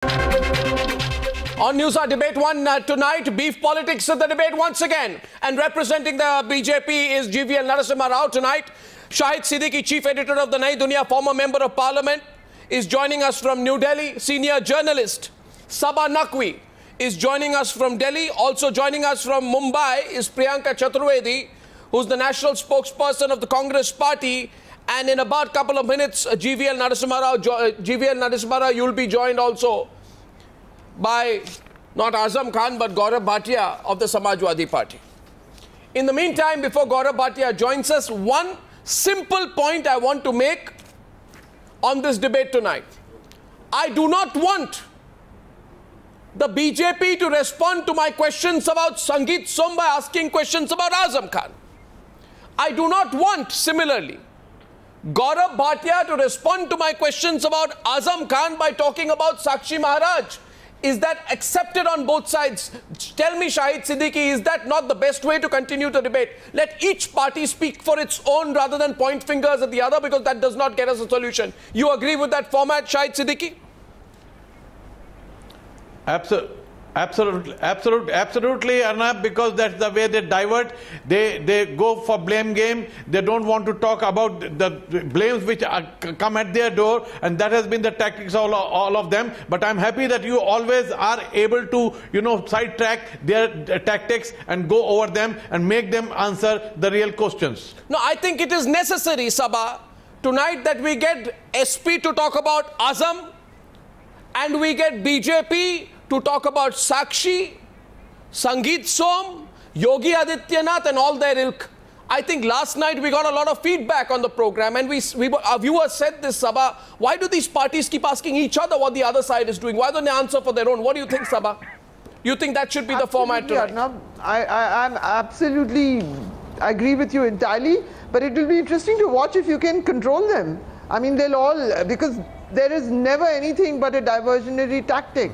On Newshour Debate 1 tonight, beef politics at the debate once again. And representing the BJP is GVL Narasimha Rao tonight. Shahid Siddiqui, Chief Editor of the Nai Dunia, former Member of Parliament, is joining us from New Delhi. Senior journalist Saba Naqvi is joining us from Delhi. Also joining us from Mumbai is Priyanka Chaturvedi, who's the national spokesperson of the Congress Party. And in about a couple of minutes, GVL Narasimha Rao, you'll be joined also by not Azam Khan but Gaurav Bhatia of the Samajwadi Party. In the meantime, before Gaurav Bhatia joins us, one simple point I want to make on this debate tonight. I do not want the BJP to respond to my questions about Sangeet Som by asking questions about Azam Khan. I do not want, similarly, Gaurav Bhatia to respond to my questions about Azam Khan by talking about Sakshi Maharaj. Is that accepted on both sides? Tell me, Shahid Siddiqui, is that not the best way to continue the debate? Let each party speak for its own rather than point fingers at the other, because that does not get us a solution. You agree with that format, Shahid Siddiqui? Absolutely, Arnab, because that's the way they divert. They go for blame game. They don't want to talk about the blames which come at their door, and that has been the tactics of all of them. But I'm happy that you always are able to, sidetrack their tactics and go over them and make them answer the real questions. No, I think it is necessary, Sabah, tonight that we get SP to talk about Azam and we get BJP to talk about Sakshi, Sangeet Som, Yogi Adityanath and all their ilk. I think last night we got a lot of feedback on the program, and our viewers said this, Sabah, why do these parties keep asking each other what the other side is doing? Why don't they answer for their own? What do you think, Sabah? You think that should be the format tonight? I'm absolutely agree with you entirely, but it will be interesting to watch if you can control them. I mean, they'll all, because there is never anything but a diversionary tactic.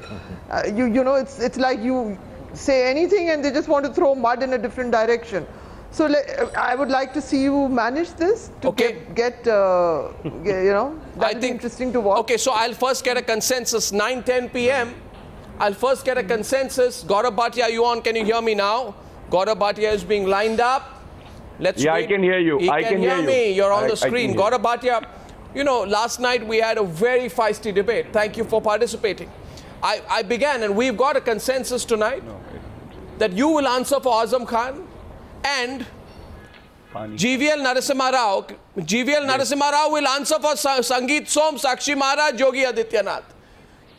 It's like you say anything and they just want to throw mud in a different direction. So I would like to see you manage this to that'll be interesting to watch. Okay, so I'll first get a consensus, 9:10 p.m. I'll first get a consensus. Gaurav Bhatia, are you on? Can you hear me now? Gaurav Bhatia is being lined up. Let's wait. I can hear you. He can hear me. You're on the screen. Gaurav Bhatia, last night we had a very feisty debate. Thank you for participating. I began, and we've got a consensus tonight that you will answer for Azam Khan and GVL Narasimha Rao. GVL Narasimha Rao will answer for Sangeet Som, Sakshi Maharaj, Yogi Adityanath.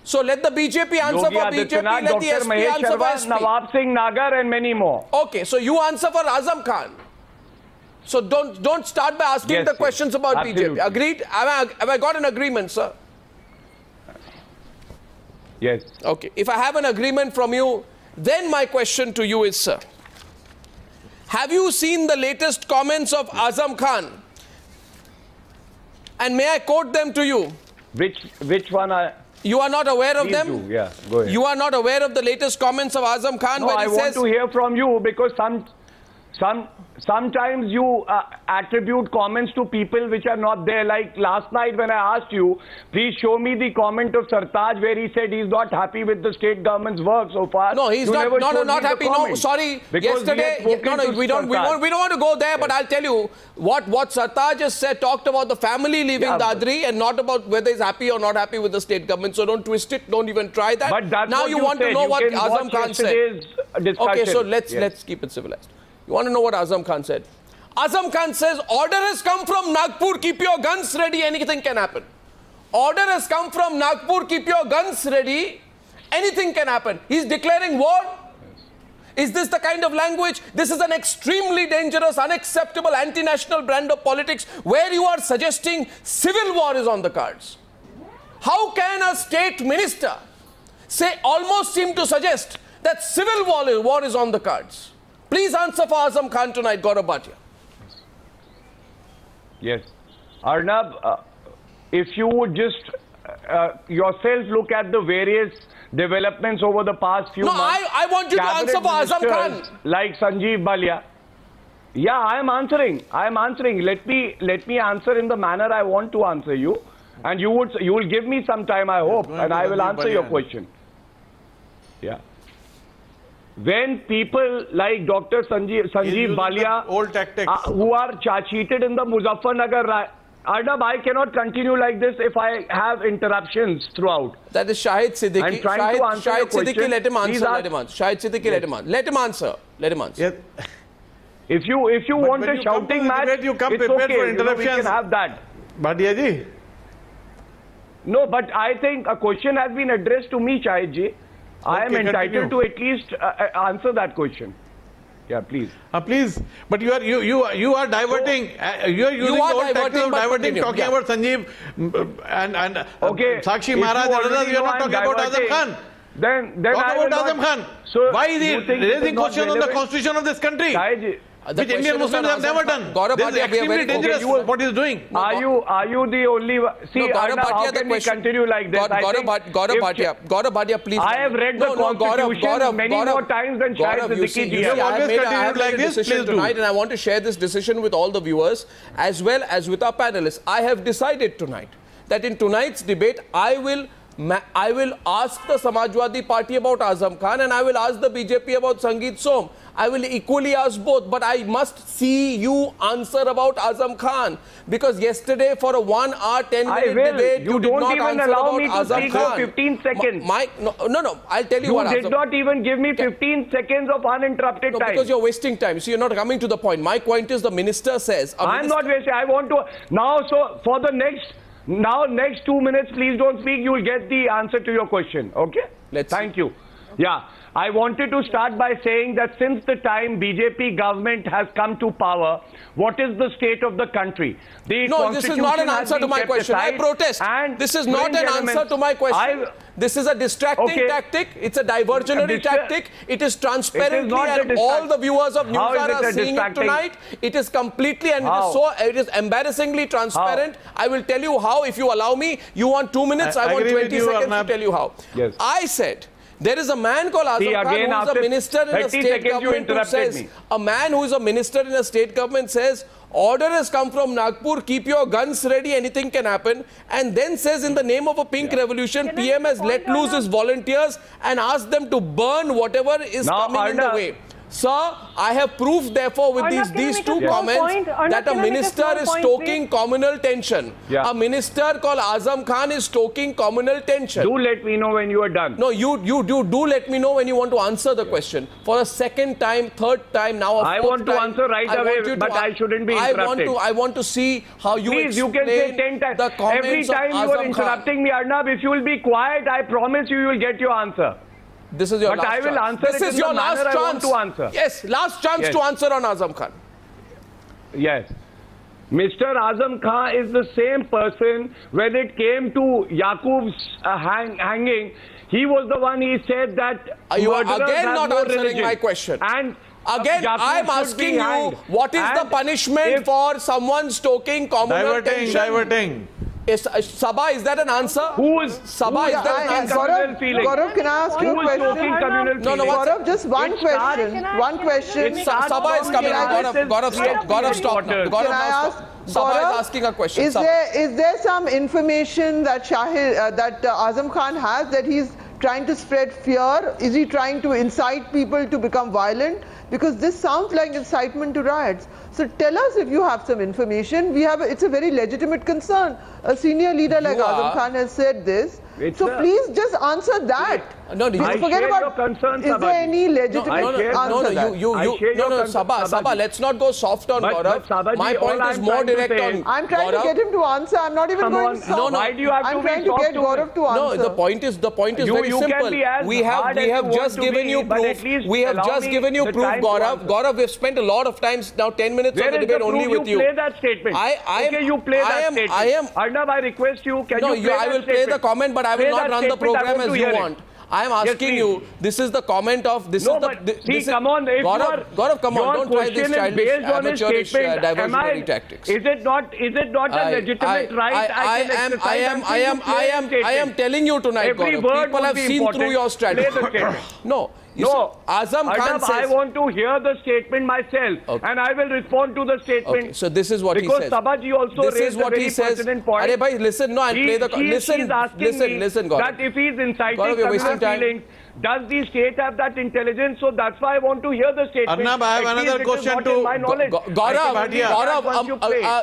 So let the BJP answer for BJP, let the SP answer for SP. Nawab Singh Nagar and many more. Okay, so you answer for Azam Khan. So don't start by asking the questions about BJP. Agreed? Have I got an agreement, sir? Yes. Okay. If I have an agreement from you, then my question to you is, sir, have you seen the latest comments of Azam Khan? And may I quote them to you? Which one? You are not aware of them? Do. Yeah, go ahead. You are not aware of the latest comments of Azam Khan? No, I want to hear from you, because sometimes you attribute comments to people which are not there. Like last night when I asked you, please show me the comment of Sartaj where he said he's not happy with the state government's work so far. No, he's not happy. No, sorry. Because yesterday, we don't want to go there, but I'll tell you what Sartaj has said, talked about the family leaving Dadri and not about whether he's happy or not happy with the state government. So don't twist it. Don't even try that. But that's now you want to know what Azam Khan said. Okay, so let's keep it civilized. You want to know what Azam Khan said? Azam Khan says, order has come from Nagpur, keep your guns ready, anything can happen. Order has come from Nagpur, keep your guns ready, anything can happen. He's declaring war? Is this the kind of language? This is an extremely dangerous, unacceptable, anti-national brand of politics where you are suggesting civil war is on the cards. How can a state minister almost seem to suggest that civil war is on the cards? Please answer for Azam Khan tonight, Gaurav Bhatia. Yes. Arnab, if you would just yourself look at the various developments over the past few months. No, I want you to answer for Azam Khan. Like Sanjeev Balia. Yeah, I am answering. Let me answer in the manner I want to answer you. And you will give me some time, I hope, and I will answer your question. Yeah. When people like Dr. Sanjeev Balia, old tactics, who are cheated in the Muzaffarnagar, Arnab, I cannot continue like this if I have interruptions throughout. That is Shahid Siddiqui. I'm trying to answer your question. Siddiqui, let him answer. Shahid Siddiqui, let him answer. Let him answer. Let him answer. Yeah. If you want a shouting match, debate, you come it's prepared okay. for interruptions. We can have that. Bhatia ji. No, but I think a question has been addressed to me, Shahid ji. I am entitled to at least answer that question. Yeah, please. Please, but you are diverting. You are using the old tactics of diverting, talking about Sanjeev and okay. Sakshi Maharaj. You are not talking about Azam Khan. Then talk about Azam Khan. So why is he raising questions on the constitution of this country? Which Indian Muslims have never done. This is extremely dangerous what he is doing. Are you the only one? See, how can we continue like this? Gaurav Bhatia, please. I have read the constitution many more times than Shahid Siddiqui ji. I have made a decision tonight and I want to share this decision with all the viewers as well as with our panelists. I have decided tonight that in tonight's debate, I will ask the Samajwadi Party about Azam Khan and I will ask the BJP about Sangeet Som. I will equally ask both, but I must see you answer about Azam Khan because yesterday for a 1 hour 10-minute debate you did not answer about Azam Khan. 15 seconds. No, I'll tell you what. You did not even give me 15 seconds of uninterrupted time. Because you're wasting time. So you're not coming to the point. My point is the minister says. I'm not wasting. I want to now. So for the next 2 minutes, please don't speak. You will get the answer to your question. Okay? Thank you. Yeah. I wanted to start by saying that since the time BJP government has come to power, what is the state of the country? No, this is not an answer to my question. I protest. This is not an answer to my question. This is a distracting tactic. It's a diversionary tactic. It is transparently and all the viewers of Newshour are seeing it tonight. It is completely and it is embarrassingly transparent. I will tell you how if you allow me. You want 2 minutes, I want 20 seconds to tell you how. Yes. I said there is a man called Azam Khan who is a minister in a state government who says, a man who is a minister in a state government says, order has come from Nagpur, keep your guns ready, anything can happen. And then says in the name of a pink revolution, PM has let loose his volunteers and asked them to burn whatever is coming in the way. Sir, I have proof therefore with these two comments that a minister is stoking communal tension. A minister called Azam Khan is stoking communal tension. Do let me know when you are done. No, you do let me know when you want to answer the question. For a second time, third time, now a fourth time. I want to answer right away, but I shouldn't be interrupted. I want to see how you Please, you can say 10 times. Every time you are interrupting me, Arnab, if you will be quiet, I promise you will get your answer. This is your last chance. But I will answer this is your last chance. I want to answer. Yes, last chance to answer on Azam Khan. Yes. Mr. Azam Khan is the same person when it came to Yaqub's hanging. He was the one, he said that you are again not answering my question. And again, I'm asking you, what is the punishment for someone stoking communal tension? Diverting. Sabah, is that an answer? Who is Sabah? Is that an answer? Gaurav, can I ask you a question? No, Gaurav, just one question. One question. Sabah is coming. Gaurav, stop now. Sabah is asking a question. Is there some information that Azam Khan has that he's trying to spread fear? Is he trying to incite people to become violent? Because this sounds like incitement to riots. So tell us if you have some information. It's a very legitimate concern. A senior leader like Azam Khan has said this. So please just answer that. No, forget about concerns. Is there any legitimate answer? Sabah, let's not go soft on Gaurav. My point is more direct on. I'm trying to get him to answer. I'm not even going soft. No, why do you have to be soft? I'm trying to get Gaurav to answer. No, the point is very simple. We have just given you proof. We have just given you proof, Gaurav. Gaurav, we've spent a lot of time now, 10 minutes on the debate only with you. Play that statement. Okay, you play that statement. Arnab, I request you. Can you play that statement? I will play the comment, but I will not run the program as you want. I am asking you, this is the comment of this. No, but see, come on. Gaurav, come on. Don't try this childish, amateurish, diversionary tactics. Is it not a legitimate right? I am telling you tonight, Gaurav. People have seen through your strategy. No. No, Azam Khan says... I want to hear the statement myself, and I will respond to the statement. Okay, so this is what he says. Because Sabha also raised a very pertinent point. Arey bhai, listen, no, I'll play the... Listen, Gaurav. That if he's inciting communal feelings, does the state have that intelligence? So that's why I want to hear the statement. Arnab, I have another question to Gaurav,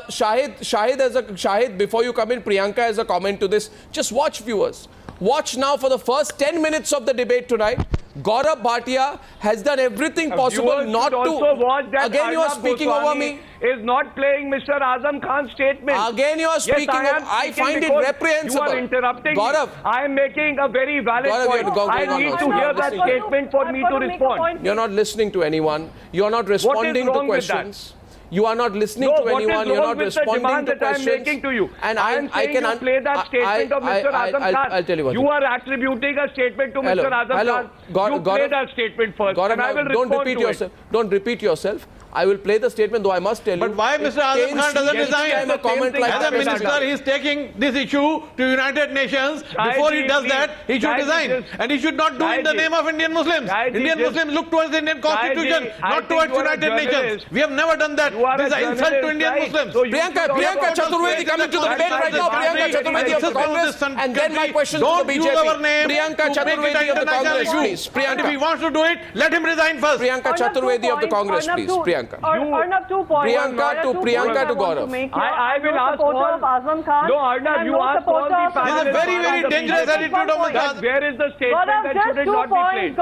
Shahid, before you come in, Priyanka has a comment to this. Just watch, viewers. Watch now for the first 10 minutes of the debate tonight. Gaurav Bhatia has done everything possible not to... Watch that again, you are speaking over me. Is not playing Mr. Azam Khan's statement. Again, you are speaking over... I find it reprehensible. You are interrupting Gaurav, me. I am making a very valid point. I need to hear that statement for me to respond. You're not listening to anyone. You're not responding to questions. You are not listening to anyone. You're not responding to questions. I'm making to you. And I can play that statement of Mr. Azam Khan. I'll tell you what. You are attributing a statement to Mr. Azam Khan. You play that statement first. Gaurav, and I will respond to it. Don't repeat yourself. I will play the statement, though I must tell you. But why Mr. Azam Khan doesn't resign? As a minister, he is taking this issue to United Nations. Before he does that, he should resign. And he should not do it in the name of Indian Muslims. Indian Muslims look towards the Indian Constitution, not towards United Nations. We have never done that. This is an insult to Indian Muslims. Priyanka Chaturvedi coming to the debate right now. Priyanka Chaturvedi of the Congress. And then my question to the BJP. Priyanka Chaturvedi of the Congress, please. And if he wants to do it, let him resign first. Priyanka Chaturvedi of the Congress, please. Priyanka. Arnab, 2 points. Priyanka to Gaurav. I will ask all... Azam Khan. No, Arnab, you asked all the panelists. This is a very, very dangerous attitude of Azam. Where is the statement that should it not be played?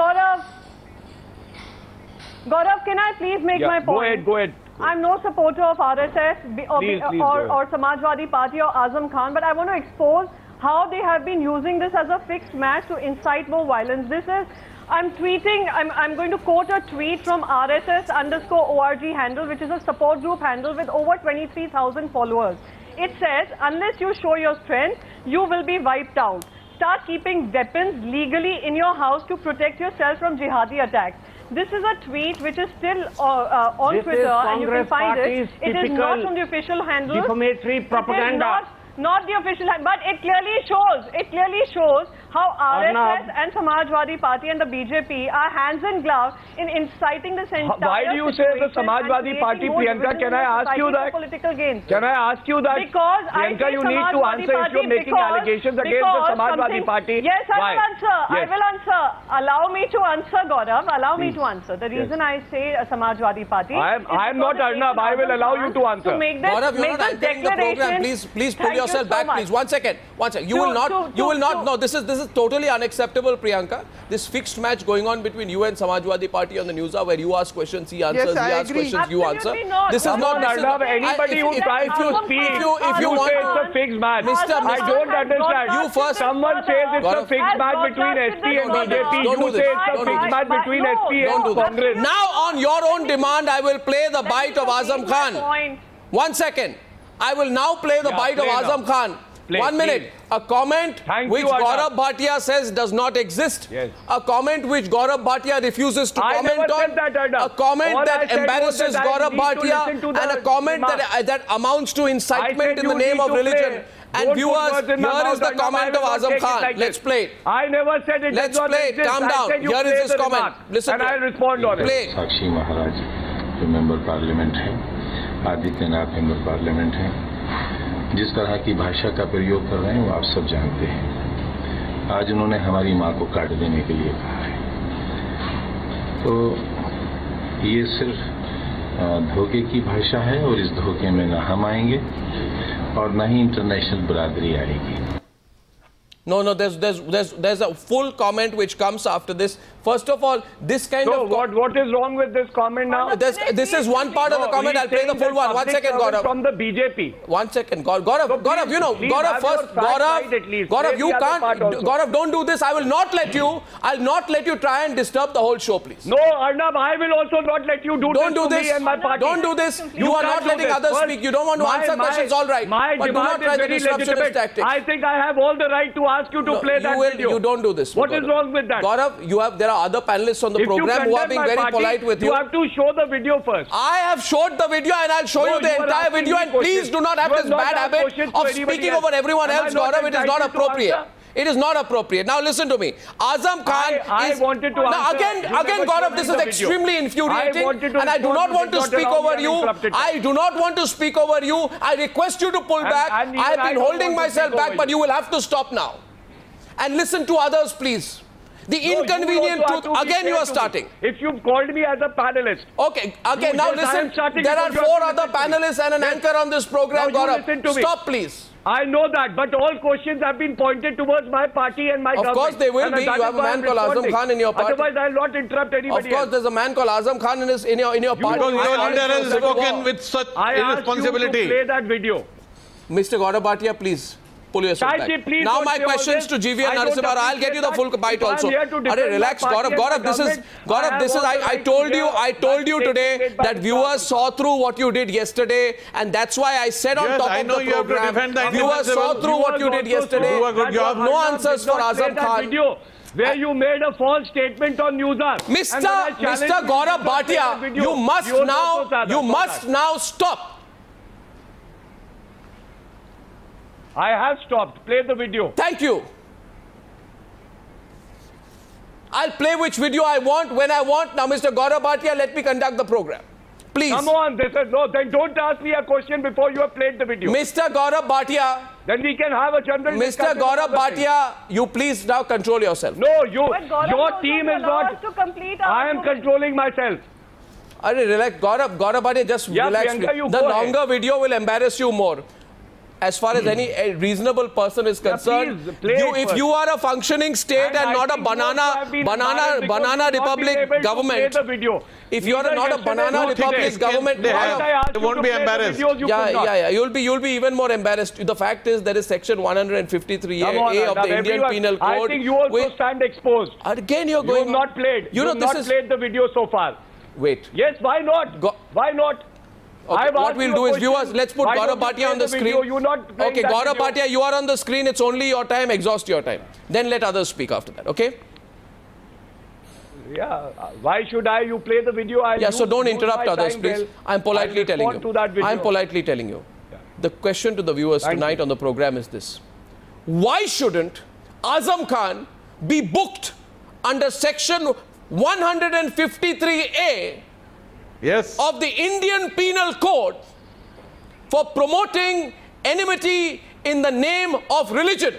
Gaurav, can I please make my point? Go ahead. I'm no supporter of RSS or Samajwadi Party or Azam Khan, but I want to expose how they have been using this as a fixed match to incite more violence. This is... I'm going to quote a tweet from RSS_org handle, which is a support group handle with over 23,000 followers. It says, unless you show your strength, you will be wiped out. Start keeping weapons legally in your house to protect yourself from jihadi attacks. This is a tweet which is still on Twitter, and you can find it. It is not from the official handle. Defamatory propaganda. Not the official, but it clearly shows how RSS and Samajwadi Party and the BJP are hands in glove in inciting this entire Why do you say the Samajwadi Party, Priyanka? Can I ask you that? Political gains. Can I ask you that? Because Priyanka, you need to answer if you're making allegations against the Samajwadi Party. Yes, I will answer. Yes. I will answer. Allow me to answer, Gaurav. Allow me to answer. The reason I say Samajwadi Party... I am not Arnab. I will allow you to answer. Gaurav, you're not entering the program. Please pull yourself back, please. One second. You will not. No, this is totally unacceptable, Priyanka. This fixed match going on between you and Samajwadi Party on the news where you ask questions, he answers, he asks questions, you answer. This is not anybody who tries to speak. If you want it's a fixed match. I don't understand. You first. Someone says it's a fixed match between SP and BJP. You say it's a fixed match between SP and Congress. Now, on your own demand, I will play the bite of Azam Khan. 1 second. I will now play the bite of Azam Khan. 1 minute. A comment which Gaurav Bhatia says does not exist. Yes. A comment which Gaurav Bhatia refuses to comment on. A comment that embarrasses Gaurav Bhatia. And a comment that amounts to incitement in the name of religion. And viewers, here is the comment of Azam Khan. Let's play it. I never said it. Let's play it. Calm down. Here is his comment. Listen. And I'll respond on it. Play. Sakshi Maharaj जो member parliament है, Adityanath member parliament है, जिस तरह की भाषा का प्रयोग कर रहे हैं वो आप सब जानते हैं। आज उन्होंने हमारी मां को काट देने के लिए कहा है, तो ये सिर्फ धोखे की भाषा है और इस धोखे में न हम आएंगे और न ही इंटरनेशनल बिरादरी आएगी। No, there's a full comment which comes after this. First of all, this kind of... What is wrong with this comment now? This is one part of the comment. I'll play the full one. 1 second, Gaurav. From the BJP. 1 second, Gaurav, you know, Gaurav first, Gaurav, you can't, Gaurav, don't do this. I will not let you, I'll not let you try and disturb the whole show, please. No, Arnab, I will also not let you do this to me and my party. Don't do this. You are not letting others speak. You don't want to answer questions, all right. But do not try the disruptionist tactics. I think I have all the right to ask you to play that video. You don't do this. What is wrong with that? Gaurav, there are other panelists on the program who are being very polite with you. You have to show the video first. I have showed the video and I'll show you the entire video, and please do not have this bad habit of speaking over everyone else, Gaurav. It is not appropriate. It is not appropriate. Now listen to me. Azam Khan I wanted to answer. Again, Gaurav, this is extremely infuriating, and I do not want to speak over you. I do not want to speak over you. I request you to pull back. I have been holding myself back, but you will have to stop now. And listen to others, please. The inconvenient truth, again you are starting. If you've called me as a panelist. Okay, again, now listen. There are 4 other panelists and an anchor on this program, Gaurav. Stop, please. I know that, but all questions have been pointed towards my party and my government. Of course they will be. You have a man called Azam Khan in your party. Otherwise, I will not interrupt anybody. Of course, there's a man called Azam Khan in your party. Because your leader has spoken with such irresponsibility. I asked you to play that video. Mr. Gaurav Bhatia, please. Pull yourself back. Now my questions to GVL Narasimha Rao. I'll get you the full bite also. Relax, Gaurav. I told you today that viewers saw through what you did yesterday, and that's why I said on top of the program, viewers saw through what you did yesterday. You have no answers for Azam Khan. Where you made a false statement on Newsar. Mr. Gaurav Bhatia, you must now stop. I have stopped. Play the video. Thank you. I'll play which video I want, when I want. Now, Mr. Gaurav Bhatia, let me conduct the program. Please. Come on. Then don't ask me a question before you have played the video. Mr. Gaurav Bhatia. Then we can have a general discussion. Mr. Gaurav Bhatia, you please now control yourself. No, your team is not. I am controlling myself. Relax. Gaurav Bhatia, just relax. Priyanka, the longer video will embarrass you more. As far as any reasonable person is concerned, if you are a functioning state and not a banana republic government, if you are not a banana republic government, they won't be embarrassed. You'll be even more embarrassed. The fact is, there is section 153A of the Indian Penal Code. I think you also stand exposed. Again, you're going. You have not played. You have not played the video so far. Wait. Yes, why not? Why not? Okay, what we'll do is, viewers, let's put Gaurav Bhatia on the screen. Okay, Gaurav Bhatia, you are on the screen. It's only your time. Exhaust your time. Then let others speak after that, okay? Yeah, why should I? You play the video. So don't interrupt others, please. I'm politely telling you. I'm politely telling you. The question to the viewers tonight on the program is this. Why shouldn't Azam Khan be booked under section 153A of the Indian Penal Code for promoting enmity in the name of religion?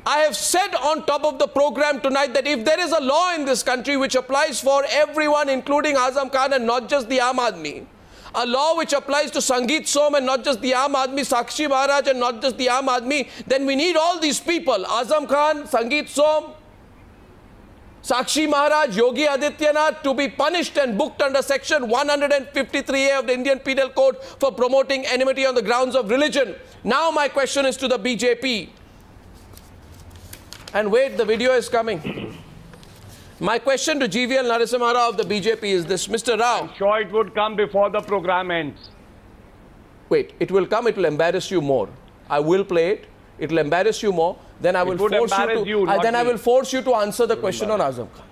I have said on top of the program tonight that if there is a law in this country which applies for everyone, including Azam Khan and not just the Aam Aadmi, a law which applies to Sangeet Som and not just the Aam Aadmi, Sakshi Maharaj and not just the Aam Aadmi, then we need all these people, Azam Khan, Sangeet Som, Sakshi Maharaj, Yogi Adityanath, to be punished and booked under section 153A of the Indian Penal Code for promoting enmity on the grounds of religion. Now my question is to the BJP. And wait, the video is coming. My question to GVL Narasimha Rao of the BJP is this. Mr. Rao. I'm sure it would come before the program ends. Wait, it will come, it will embarrass you more. I will play it. It will embarrass you more. Then I will force you to answer the question on Azam Khan.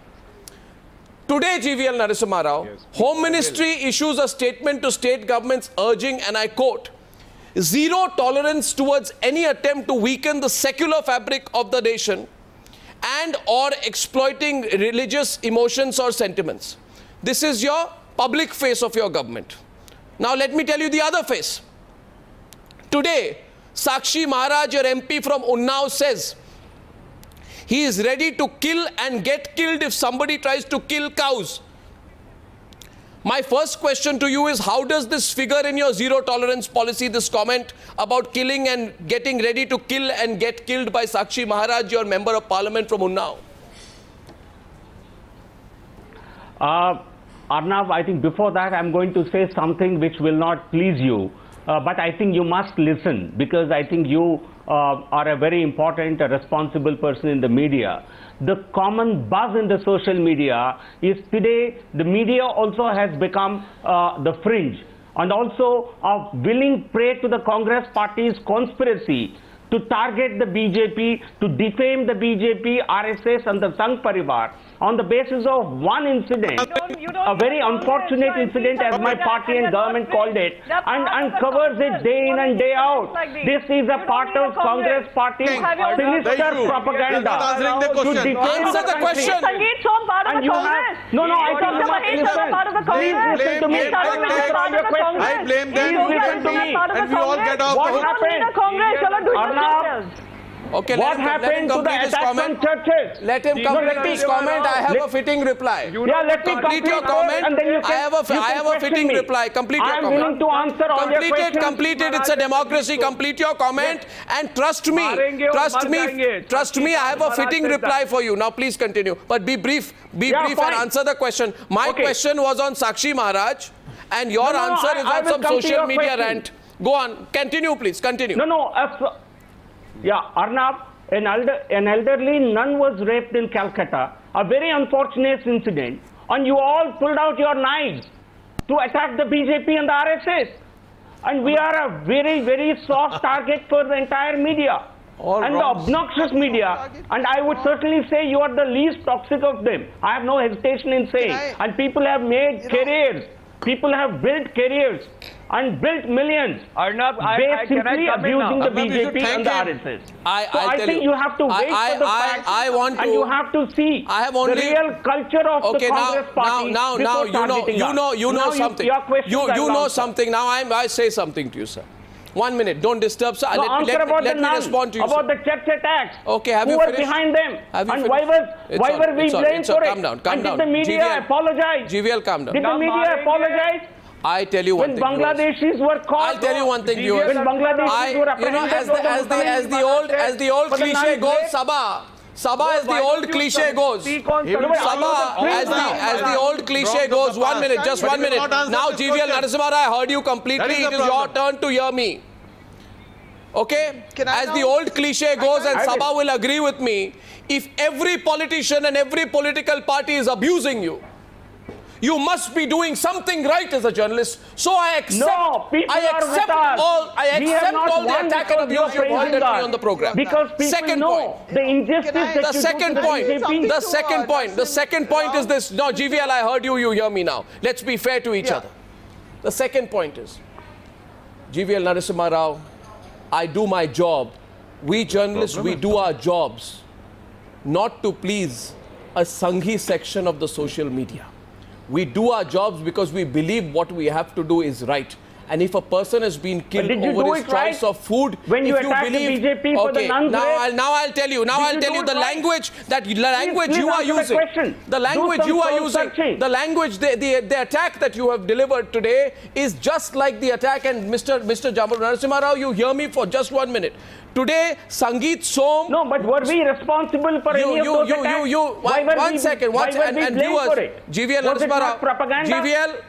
Today, GVL Narasimha Rao, Home Ministry issues a statement to state governments urging, and I quote, zero tolerance towards any attempt to weaken the secular fabric of the nation and or exploiting religious emotions or sentiments. This is your public face of your government. Now let me tell you the other face. Today, Sakshi Maharaj, your MP from Unnao, says he is ready to kill and get killed if somebody tries to kill cows. My first question to you is, how does this figure in your zero tolerance policy, this comment about killing and getting ready to kill and get killed by Sakshi Maharaj, your member of parliament from Unnao? Arnav, I think before that I'm going to say something which will not please you. But I think you must listen, because I think you are a very important, responsible person in the media. The common buzz in the social media is today the media also has become the fringe and also a willing prey to the Congress party's conspiracy to target the BJP, to defame the BJP, RSS and the Sangh Parivar on the basis of one incident, a very unfortunate incident as my party and government called it, and covers it day in and day out. This is a part of Congress party's sinister propaganda to defame Answer the question. Sangeet Som part of the Congress. No, I think you must listen. Please listen to me. I blame them. Please listen to me. And we all get off What happened? Arnab. Okay, what happened to the attacks on churches? Let him complete his comment. I have a fitting reply. Yeah, let me complete your comment. And then you can, I have a fitting reply. Complete your comment. I am willing to answer all your questions. Complete it. It's a democracy. Complete your comment. And trust me. Trust me. I have a fitting reply for you. Now, please continue. But be brief. Be brief and answer the question. My question was on Sakshi Maharaj. And your answer is on some social media rant. Go on. Continue, please. Continue. Yeah, Arnab, an elderly nun was raped in Calcutta, a very unfortunate incident, and you all pulled out your knives to attack the BJP and the RSS. And we are a very, very soft target for the entire media. And the obnoxious media, and I would certainly say you are the least toxic of them. I have no hesitation in saying. And people have made careers. People have built careers and built millions. Arnab, basically abusing the BJP and the RSS. I think you have to wait for the facts and you have to see the real culture of the Congress party. Now, you know something. You know something. Now I say something to you, sir. 1 minute. Don't disturb, sir. Let me respond to you, about sir. the church attacks. Okay, have who you were finished? Behind them? And why were we blamed for it? Calm down. And did the media apologize? GVL, calm down. Did the media apologize? I tell you one when thing. Bangladeshis were caught. I'll tell you one thing, viewers. When Bangladeshis were apprehended, as the old cliche goes, Sabha, as the old cliche goes. Sabha, as the old cliche goes. 1 minute, just 1 minute. Now, GVL Narasimha, I heard you completely. It is your turn to hear me. Okay? As the old cliche goes, and Sabha will agree with me, if every politician and every political party is abusing you, you must be doing something right as a journalist. So I accept all the attack and abuse you pointed at me on the program. Because people know the injustice that the second point is this. No, GVL, I heard you hear me now. Let's be fair to each other. The second point is, GVL Narasimha Rao, I do my job. We journalists, we do our jobs not to please a Sanghi section of the social media. We do our jobs because we believe what we have to do is right. And if a person has been killed over his choice of food, when you attack the BJP for the nuns, now I'll tell you the language you are using. The language you are using. The language, the attack that you have delivered today is just like the attack. And Mr. Narasimha Rao, you hear me for just 1 minute. Today, Sangeet Som... No, but were we responsible for any of those attacks? One second, and viewers, GVL Narasimha Rao,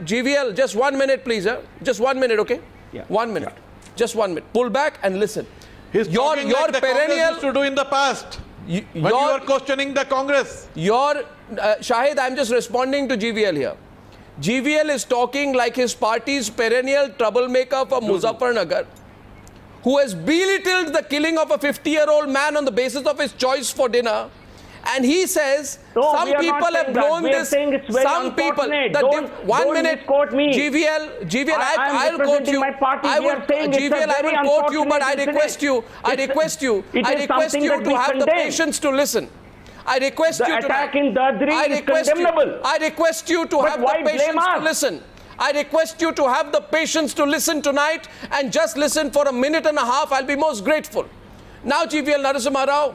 GVL, just 1 minute, please. Just 1 minute, okay? Yeah. 1 minute. Yeah. Just 1 minute. Pull back and listen. He's your like the perennial used to do in the past. When you are questioning the Congress. Shahid, I'm just responding to GVL here. GVL is talking like his party's perennial troublemaker from Muzaffarnagar, who has belittled the killing of a 50-year-old man on the basis of his choice for dinner. And he says, some people have blown this. Some people. 1 minute. GVL, I'll quote you. GVL, I will quote you, but I request you to have the patience to listen. I request you to have the patience to listen. I request you to have the patience to listen tonight and just listen for a minute and a half. I'll be most grateful. Now, GVL Narasimha Rao,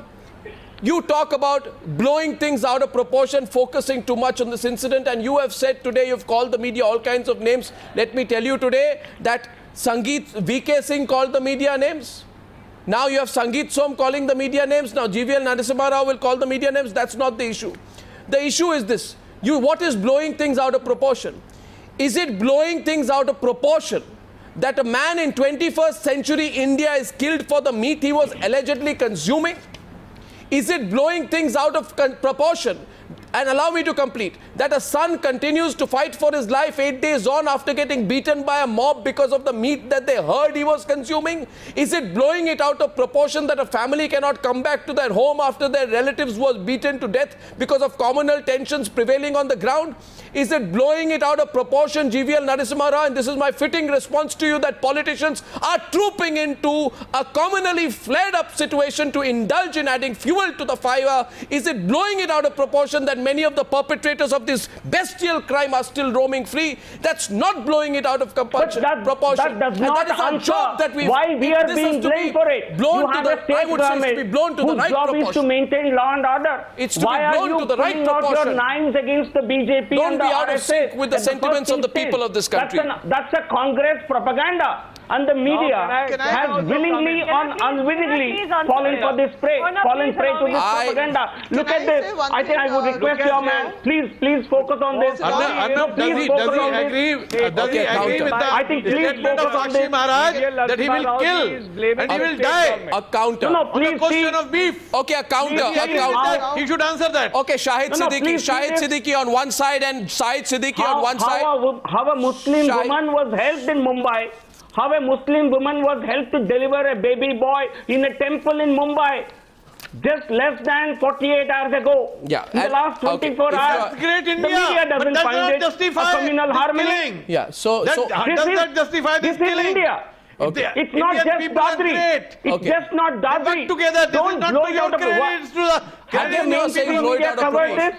you talk about blowing things out of proportion, focusing too much on this incident, and you have said today, you've called the media all kinds of names. Let me tell you today that VK Singh called the media names. Now you have Sangeet Som calling the media names. Now GVL Narasimha Rao will call the media names. That's not the issue. The issue is this. What is blowing things out of proportion? Is it blowing things out of proportion that a man in 21st century India is killed for the meat he was allegedly consuming? Is it blowing things out of proportion And allow me to complete, that a son continues to fight for his life 8 days on after getting beaten by a mob because of the meat that they heard he was consuming? Is it blowing it out of proportion that a family cannot come back to their home after their relatives was beaten to death because of communal tensions prevailing on the ground? Is it blowing it out of proportion, GVL Narasimha Rao, and this is my fitting response to you, that politicians are trooping into a communally flared-up situation to indulge in adding fuel to the fire? Is it blowing it out of proportion that many of the perpetrators of this bestial crime are still roaming free? That's not blowing it out of proportion. That does not answer why we are being blamed for it. Blown to the, I would say it's to be blown to the right proportion. Whose job is to maintain law and order. It's to be blown to the right proportion. Why are you pulling out your knives against the BJP and the Don't be out of RSS sync with the sentiments of the people of this country. That's a Congress propaganda. And the media has willingly or unwittingly fallen for this prey, fallen prey to this propaganda. Look at this. I think I would request your man, please focus on this. Does he agree with the I think please focus on this. That he will kill and he will die? A counter. No, please. On the question of beef. Okay, a counter. He should answer that. Okay, Shahid Siddiqui on one side and Shahid Siddiqui on one side. How a Muslim woman was helped in Mumbai. How a Muslim woman was helped to deliver a baby boy in a temple in Mumbai just less than 48 hours ago. Yeah, in the last 24 hours. Great India, the media doesn't find it a communal harmony. Yeah, so does that justify this killing? This is India. Okay. It's not just Dadri. It's just not Dadri. Together. Don't blow it out of the media covered this.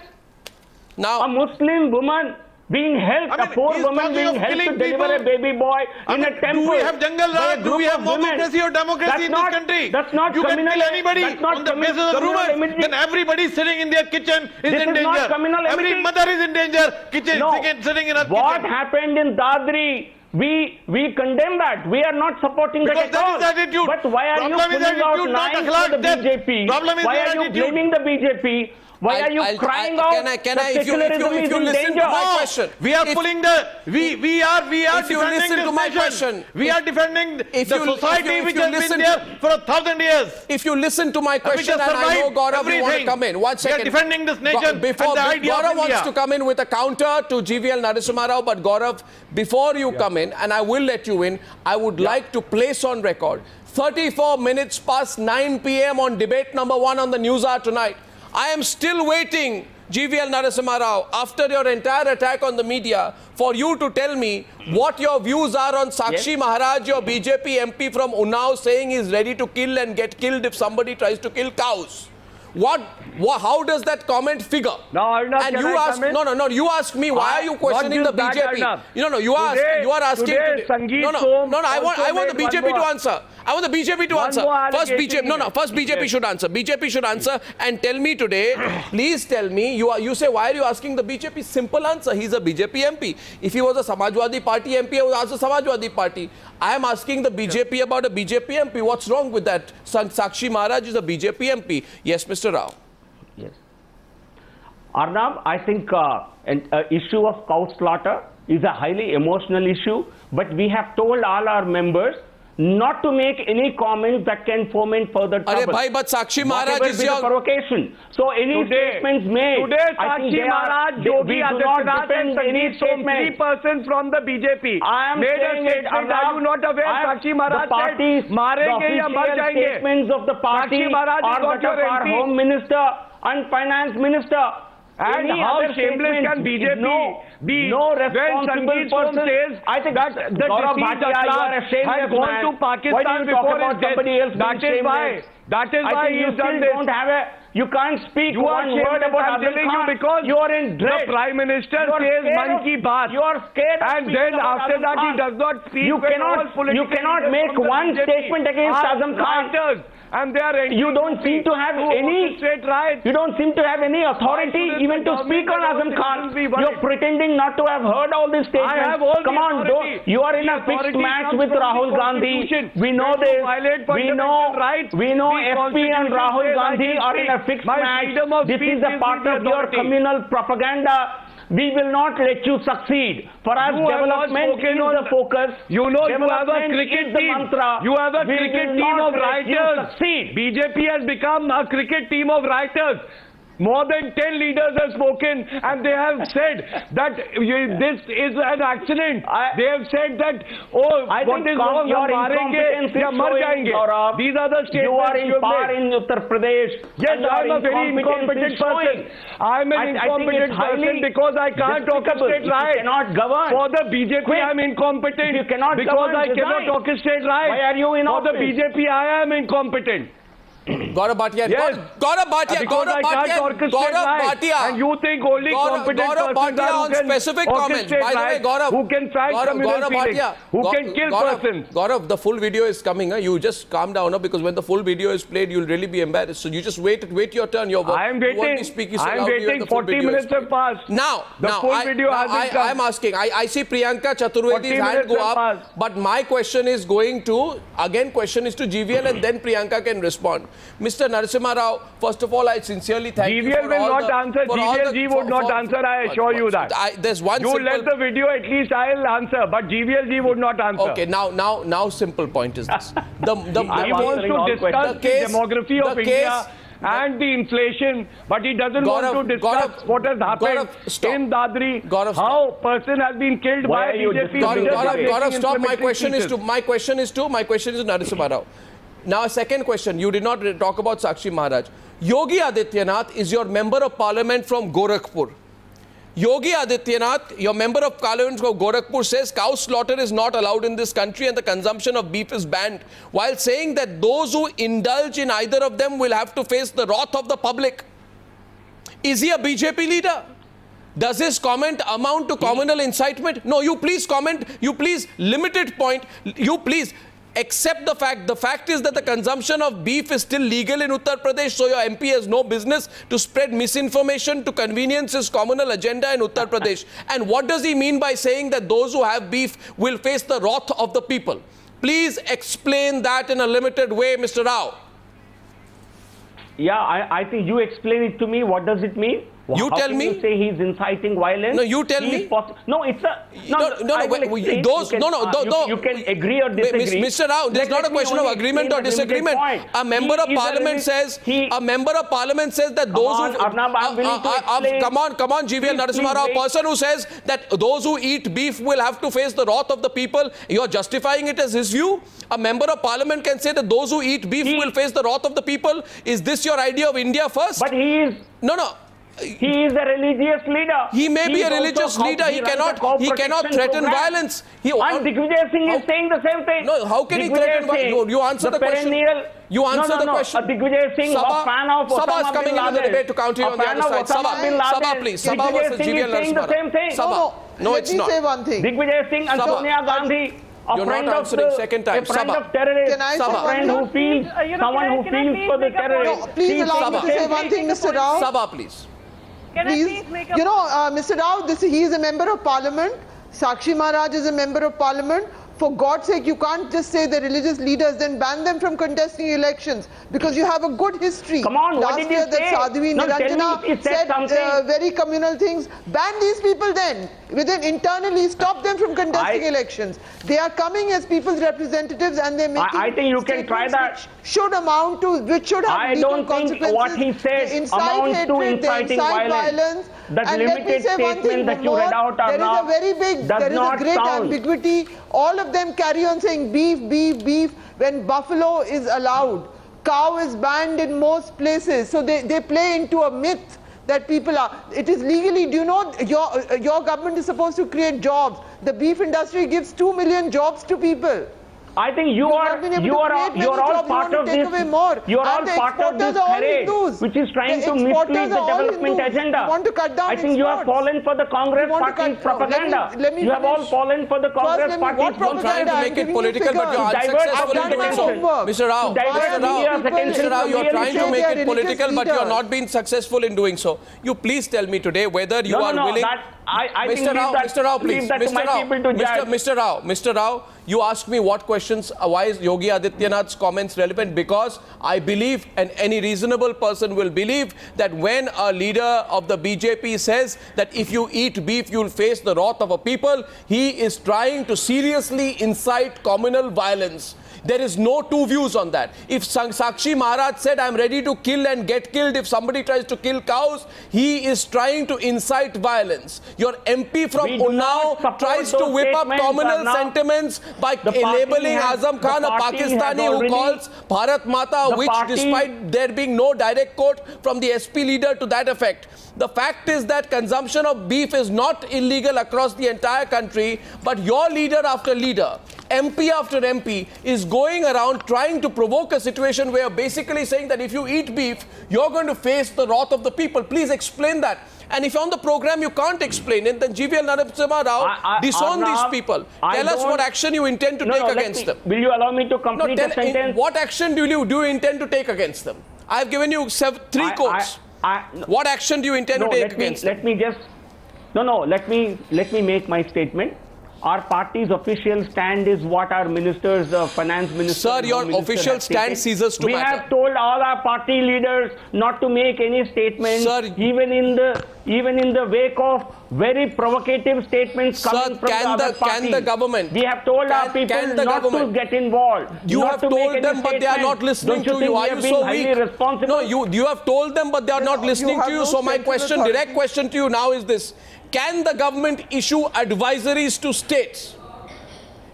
Now, a Muslim woman being helped, a poor woman being helped to deliver a baby boy in a temple. Do we have jungle law? Do we have democracy or democracy in this country? That's not you can kill anybody on the basis of rumors. Then everybody sitting in their kitchen is in danger. Every mother is in danger. Sitting in her kitchen. What happened in Dadri? We condemn that. We are not supporting that at all. Attitude. But why are you pulling out lines for the BJP? Why are you blaming the BJP? Why are you crying out that secularism is in danger? We are pulling the... We are defending this nation. We are defending the society which has been there for 1,000 years. If you listen to my question, and I know Gaurav will want to come in. 1 second. We are defending this nation before Gaurav wants to come in with a counter to GVL Narasimha Rao, but Gaurav, before you come in, and I will let you in, I would like to place on record 34 minutes past 9 p.m. on debate number 1 on the News Hour tonight. I am still waiting, GVL Narasimha Rao, after your entire attack on the media, for you to tell me what your views are on Sakshi Maharaj, your BJP MP from Unnao, saying he's ready to kill and get killed if somebody tries to kill cows. How does that comment figure? No, Arnab, and you ask, no, you ask me, why are you questioning the BJP? You are asking today. I want the BJP to answer. I want the BJP to answer. First BJP should answer. BJP should answer and tell me today, please tell me, you say, why are you asking the BJP? Simple answer, he's a BJP MP. If he was a Samajwadi Party MP, I would ask the Samajwadi Party. I am asking the BJP about a BJP MP. What's wrong with that? Sakshi Maharaj is a BJP MP. Yes, Mr. Rao. Yes. Arnab, I think an issue of cow slaughter is a highly emotional issue, but we have told all our members not to make any comments that can foment further trouble. But Sakshi Maharaj is your provocation. So any statements made, today Sakshi Maharaj, Yogi Adityanath and any 3% from the BJP made a statement. Are you not aware? Sakshi Maharaj said, "Marenge ya mar jayenge." Statements of the party Sakshi Maharaj or that of our Home Minister and Finance Minister. And how shameless can BJP be when Sangeet Som says I think that the deceased has gone to Pakistan before his death? That is why he has done this. You can't speak one word about Azam Khan because you are in dread. The Prime Minister says Man Ki Baat. You are scared. And then after that he does not speak. You cannot make one statement against Azam Khan. And they are you don't seem to have any authority even to speak on Azam Khan. You're pretending not to have heard all these statements. Come on, you are in a fixed match with Rahul Gandhi. We know this. We know FP and Rahul Gandhi are in a fixed match. This is a part of your communal propaganda. We will not let you succeed. For us, development is the focus. You have a cricket team. You have a cricket team of writers. BJP has become a cricket team of writers. More than 10 leaders have spoken and they have said that this is an accident. They have said that, oh, what is wrong? These are the statements you are in power in Uttar Pradesh. Yes, I am a very incompetent person. I am an incompetent person because I can't orchestrate right. You cannot govern. For the BJP, I am incompetent you cannot because I cannot orchestrate right. Why are you in office? For the BJP, I am incompetent. Gaurav Bhatia. Yes. Gaurav Bhatia. Because I can't orchestrate right. And you think only competent persons are who can specific comment. By the way, Gaurav, who can fight communal feelings, who can kill persons. Gaurav, the full video is coming. You just calm down because when the full video is played, you'll really be embarrassed. So you just wait your turn. I am waiting. I am waiting. 40 minutes have passed. Now, I'm asking. I see Priyanka Chaturvedi's hand go up. But my question is going to, question is to GVL and then Priyanka can respond. Mr. Narasimha Rao, first of all, I sincerely thank you for GVL will not answer. GVL would not answer. I assure you that. There's one. You let the video. At least I'll answer. But GVL would not answer. Okay. Now, simple point is this. He wants to discuss the demography of India and the inflation, but he doesn't want to discuss what has happened in Dadri, how a person has been killed by BJP. Gaurav, stop. My question is to Narasimha Rao. Now, a second question. You did not talk about Sakshi Maharaj. Yogi Adityanath is your member of parliament from Gorakhpur. Yogi Adityanath, your member of parliament from Gorakhpur, says cow slaughter is not allowed in this country and the consumption of beef is banned, while saying that those who indulge in either of them will have to face the wrath of the public. Is he a BJP leader? Does his comment amount to communal incitement? No, you please comment. You please limit it point. You please accept the fact. The fact is that the consumption of beef is still legal in Uttar Pradesh, so your MP has no business to spread misinformation to convenience his communal agenda in Uttar Pradesh. And what does he mean by saying that those who have beef will face the wrath of the people? Please explain that in a limited way, Mr. Rao. Yeah, I think you explain it to me. What does it mean? You tell me. You say he's inciting violence. No, you tell me. No, it's a you can agree or disagree. Mr. Rao, this is not a question of agreement or disagreement. A member of parliament says that those who come on, GVL Narasimha Rao, person who says that those who eat beef will have to face the wrath of the people. You are justifying it as his view. A member of parliament can say that those who eat beef will face the wrath of the people. Is this your idea of India first? But he is no. He is a religious leader. He may be a religious leader. He cannot threaten violence. And Digvijay Singh is saying the same thing. No, how can he threaten violence? You answer the question. You answer the question. Digvijay Singh, a fan of Sabha is coming into the debate to counter you on the other side. Sabha, please. Sabha versus GVL Narasimha Rao. No, it's not. Let me say one thing. Digvijay Singh and Sonia Gandhi. You're not answering second time. A friend of terrorists, a friend who feels, someone who feels for the terrorists. Please allow me to say one thing, Mr. Rao. Sabha, please. Mr. Rao, he is a member of parliament. Sakshi Maharaj is a member of parliament. For God's sake, you can't just say the religious leaders, then ban them from contesting elections because you have a good history. Come on, what did you say? Last year, that Sadhvi Niranjana said very communal things. Ban these people then. Internally, stop them from contesting elections. They are coming as people's representatives and they're making I think you can try that. Which should have I don't think what he said amounts to inciting violence. That limited statement that you read out there is a very big, there is a great ambiguity. All of them carry on saying beef, beef, beef when buffalo is allowed. Cow is banned in most places. So they play into a myth that people are. It is legally, do you know, your government is supposed to create jobs. The beef industry gives 2 million jobs to people. I think you're all part of this. You're all part of this parade, which is trying to mislead the development agenda. I think you have fallen for the Congress party's propaganda. You have all fallen for the Congress party's propaganda. You're trying to make it political, but you're unsuccessful in doing so. Mr. Rao, you're trying to make it political, but you're not being successful in doing so. You please tell me today whether you are willing. Mr. Rao, please. Mr. Rao, you asked me what questions, why is Yogi Adityanath's comments relevant? Because I believe, and any reasonable person will believe, that when a leader of the BJP says that if you eat beef, you'll face the wrath of a people, he is trying to seriously incite communal violence. There is no two views on that. If Sakshi Maharaj said, I'm ready to kill and get killed if somebody tries to kill cows, he is trying to incite violence. Your MP from Unnao tries to whip up communal sentiments by labeling Azam Khan a Pakistani who calls Bharat Mata a witch, despite there being no direct quote from the SP leader to that effect. The fact is that consumption of beef is not illegal across the entire country, but your leader after leader, MP after MP, is going around trying to provoke a situation where you're basically saying that if you eat beef, you're going to face the wrath of the people. Please explain that. And if on the program you can't explain it, then GVL Narasimha Rao, disown these people. Tell us what action you intend to take against them. Will you allow me to complete the sentence? What action do you intend to take against them? I've given you three quotes. What action do you intend to take against them? Let me make my statement. Our party's official stand is what our ministers, finance minister... Sir, your official stand ceases to matter. We have told all our party leaders not to make any statements, sir, even in the wake of very provocative statements coming from the other parties. Can the government... We have told our people not to get involved. You have told them, but they are not listening to you. Are you so weak? No, you have told them, but they are not listening to you. So my question, direct question to you now is this. Can the government issue advisories to states?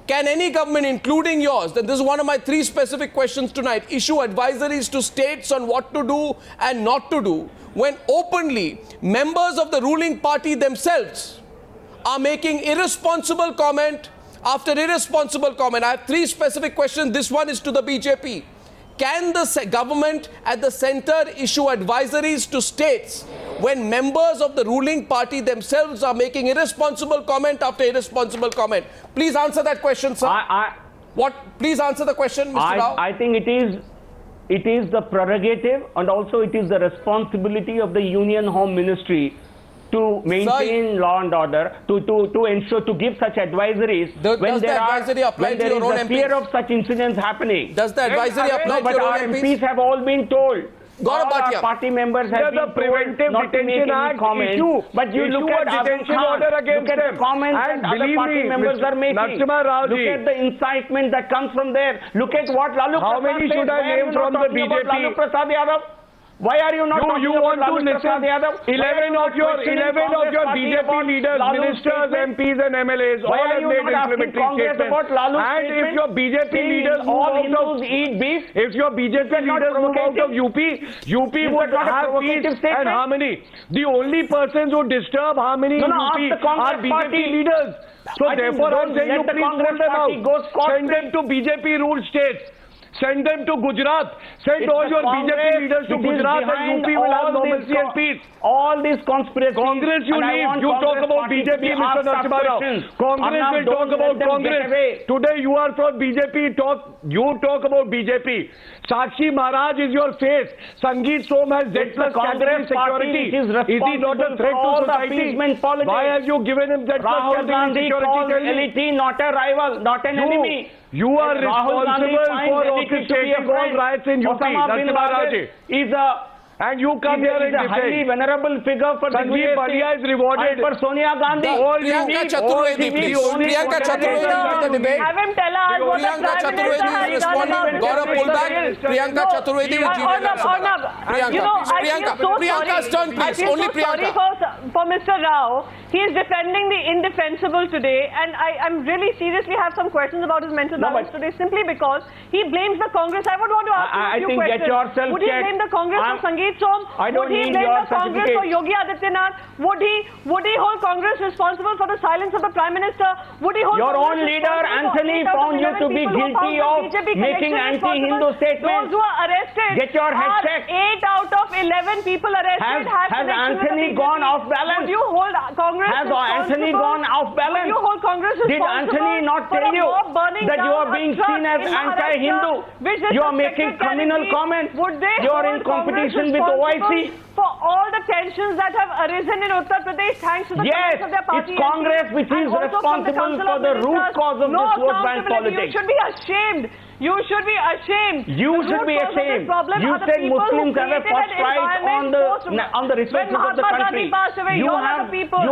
Can any government, including yours, and this is one of my three specific questions tonight, issue advisories to states on what to do and not to do when openly members of the ruling party themselves are making irresponsible comment after irresponsible comment? I have three specific questions. This one is to the BJP. Can the government at the center issue advisories to states when members of the ruling party themselves are making irresponsible comment after irresponsible comment? Please answer that question, sir. Please answer the question, Mr. Rao. I think it is the prerogative and also it is the responsibility of the Union Home Ministry to maintain law and order, to ensure, to give such advisories when there is a fear of such incidents happening. Does the advisory apply to your own MPs? MPs have all been told. All our party members have been told not to make any comments. But you look at detention order against them. The comments that other party members are making. Look at the incitement that comes from there. Look at what Lalu Prasad said. How many should I name from the BJP? Lalu Prasad Yadav? Why are you not talking about Lalu Prasad Yadav? 11 of your BJP leaders, ministers, MPs and MLAs all have made inflammatory statements. And if your BJP leaders all Hindus eat beef, if your BJP leaders move out of UP would have peace and harmony. The only persons who disturb harmony in UP are BJP leaders. So therefore I'm saying you please put them out. Send them to BJP ruled states. Send them to Gujarat. Send all your BJP leaders to Gujarat and UP will have normalcy and peace. All these conspiracies. Congress you leave. You talk about BJP, Mr. Narasimha Rao. Congress will talk about Congress. Today you are from BJP. You talk about BJP. Sakshi Maharaj is your face. Sangeet Som has Z+ category security. Is he not a threat to society? Why have you given him Z+ category security? Not a rival, not an enemy. You are responsible for orchestrating all riots in UP. And you come here and defend. A highly venerable figure for Sanjeev Bhatia is rewarded. For Sonia Gandhi. Priyanka Chaturvedi, please. Priyanka Chaturvedi with the debate. Have him tell us what the Prime Minister has done. Gaurav, pull back. Priyanka Chaturvedi with GVL Narasimha. Priyanka's turn, please. Only Priyanka. For Mr. Rao, he is defending the indefensible today, and I'm really seriously have some questions about his mental balance today, simply because he blames the Congress. I would want to ask you a few questions. Would he blame the Congress for Sangeet Som? Would he blame the Congress for Yogi Adityanath? Would he hold Congress responsible for the silence of the Prime Minister? Would he hold your own leader Anthony found you to be guilty of making anti-Hindu statements? Those who are arrested, get your head checked. 8 out of 11 people arrested has Anthony gone off balance? Would you hold Congress Has Anthony gone off balance? Would you hold Congress Did Anthony not tell you that you are being seen as anti-Hindu? You are making criminal comments. You are in competition with OIC. For all the tensions that have arisen in Uttar Pradesh, thanks to the comments of their party. It's Congress which is responsible for the root cause of this vote bank politics. You should be ashamed. You should be ashamed. You should be ashamed. You said Muslims have a first right on the resources of the country. You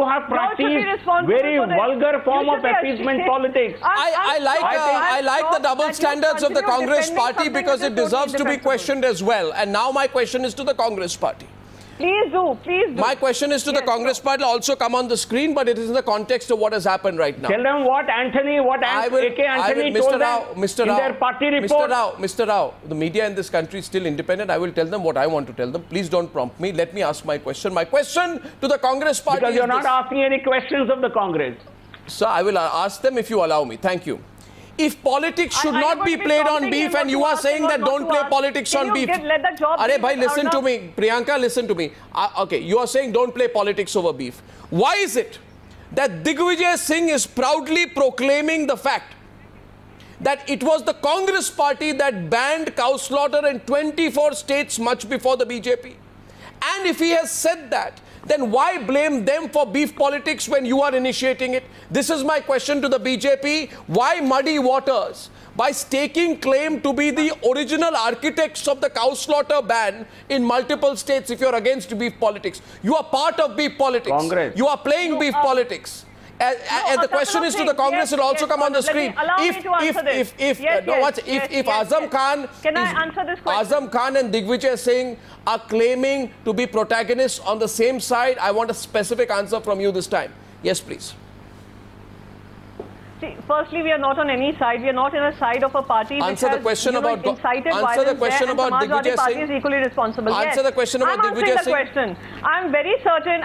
have practiced very vulgar form of appeasement politics. I like the double standards of the Congress party because it deserves to be questioned as well. And now my question is to the Congress party. Please do, please do. My question is to the Congress party, also come on the screen, but it is in the context of what has happened right now. Tell them what AK Anthony told them in their party report. Mr. Rao, the media in this country is still independent. I will tell them what I want to tell them. Please don't prompt me. Let me ask my question. My question to the Congress party because you're not asking any questions of the Congress. Sir, I will ask them if you allow me. Thank you. If politics should not be played on beef and you are saying that don't play politics on beef. Let the job Arey bhai, listen to me. Priyanka, listen to me. Okay, you are saying don't play politics over beef. Why is it that Digvijay Singh is proudly proclaiming the fact that it was the Congress party that banned cow slaughter in 24 states much before the BJP? And if he has said that, then why blame them for beef politics when you are initiating it? This is my question to the BJP. Why muddy waters by staking claim to be the original architects of the cow slaughter ban in multiple states if you're against beef politics? You are part of beef politics. Congress. You are playing beef politics. And the question is to the Congress, will also come on the screen. If Azam Khan, can I answer this question? Azam Khan and Digvijay Singh are claiming to be protagonists on the same side, I want a specific answer from you this time. Yes, please. See, firstly, we are not on any side. We are not in a side of a party which has incited violence. Answer the question about Digvijay Singh. Is equally responsible. Answer the question about Digvijay Singh. I'm very certain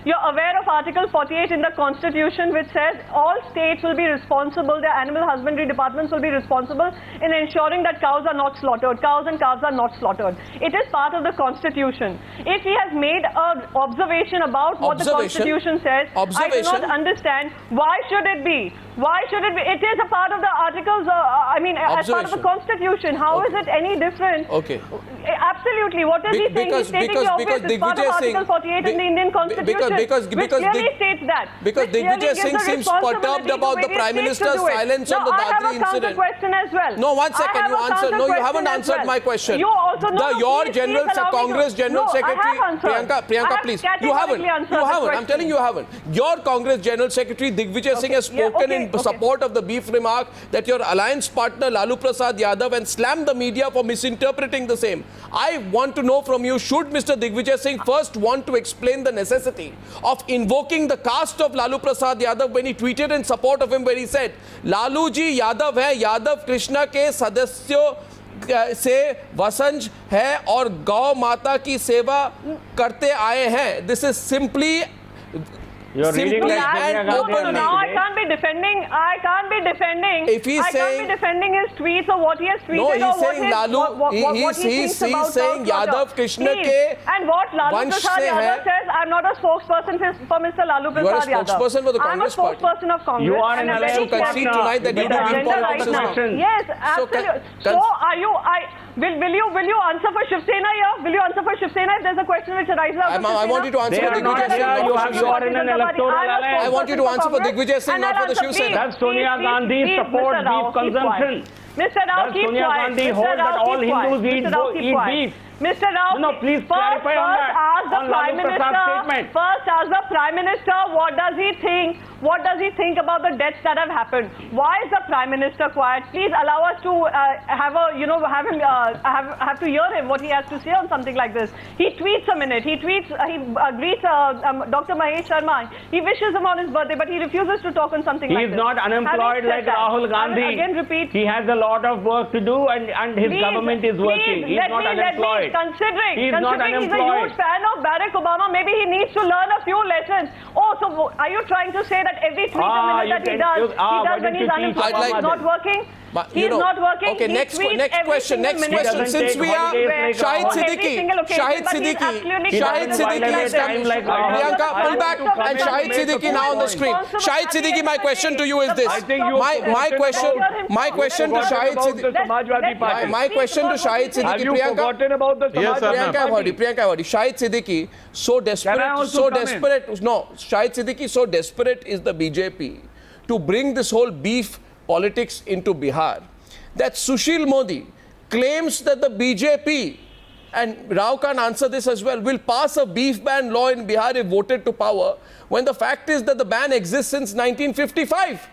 you're aware of Article 48 in the Constitution, which says all states will be responsible, their animal husbandry departments will be responsible in ensuring that cows are not slaughtered. Cows and calves are not slaughtered. It is part of the Constitution. If he has made an observation about what the Constitution says, I do not understand why should it be? Why should it be? It is a part of the articles, as part of the Constitution. How is it any different? Okay. Absolutely. What is he saying? He's stating the obvious. It's part of Article 48 in the Indian Constitution, which clearly states that. Because Digvijay Singh seems perturbed about the Prime Minister's silence on the Dadri incident. I have a counter question as well. No, 1 second. You answer. No, you haven't answered my question. You also know. Your Congress General Secretary, Priyanka, please. You haven't. I'm telling you, you haven't. Your Congress General Secretary Digvijay Singh has spoken in support of the beef remark that your alliance partner Lalu Prasad Yadav and slammed the media for misinterpreting the same. I want to know from you, should Mr. Digvijay Singh first want to explain the necessity of invoking the caste of Lalu Prasad Yadav when he tweeted in support of him, where he said, Lalu ji Yadav hai, Yadav Krishna ke सदस्यों से वंशज है और गौ माता की सेवा करते आए हैं. This is simply You're reading and openly. No, I can't be defending. If he's saying his tweets or what he has tweeted. No, he's saying Lalu. He's saying Yadav Krishna ke. And what Lalu Prasad Yadav says, I'm not a spokesperson for Mr. Lalu Prasad Yadav. You are a spokesperson for the Congress party. I'm a spokesperson of Congress. You are an alliance to concede tonight that you do beef politics as well. Yes, absolutely. So are you? Will you answer for Shiv Sena here? Will you answer for Shiv Sena if there's a question which arises out of Shiv Sena? I want you to answer for Digvijay Singh. You are in an electoral alliance. I want you to answer for Digvijay Singh, not for the Shiv Sena. Does Sonia Gandhi support beef consumption? Mr. Rao, keep quiet. Does Sonia Gandhi hold that all Hindus eat beef? Mr. Rao, no, please clarify on that. First ask the Prime Minister, what does he think? What does he think about the deaths that have happened? Why is the Prime Minister quiet? Please allow us to have to hear him, what he has to say on something like this. He tweets a minute. He greets Dr. Mahesh Sharma. He wishes him on his birthday, but he refuses to talk on something like this. He is not unemployed like Rahul Gandhi. I will again repeat. He has a lot of work to do, and his government is working. He is not unemployed. Considering he's a huge fan of Barack Obama, maybe he needs to learn a few lessons. Oh, so are you trying to say that every tweet a minute that he does when he's unemployed is not working? He's not working. Okay, next question. Since we are Shahid Siddiqui, Priyanka, pull back, and Shahid Siddiqui now on the screen. Shahid Siddiqui, my question to you is this. My question to Shahid Siddiqui. My question to Shahid Siddiqui. Have you forgotten about the Priyanka, I've heard. Shahid Siddiqui, so desperate. No, Shahid Siddiqui, so desperate is the BJP to bring this whole beef politics into Bihar that Sushil Modi claims that the BJP, and Rao can answer this as well, will pass a beef ban law in Bihar if voted to power, when the fact is that the ban exists since 1955.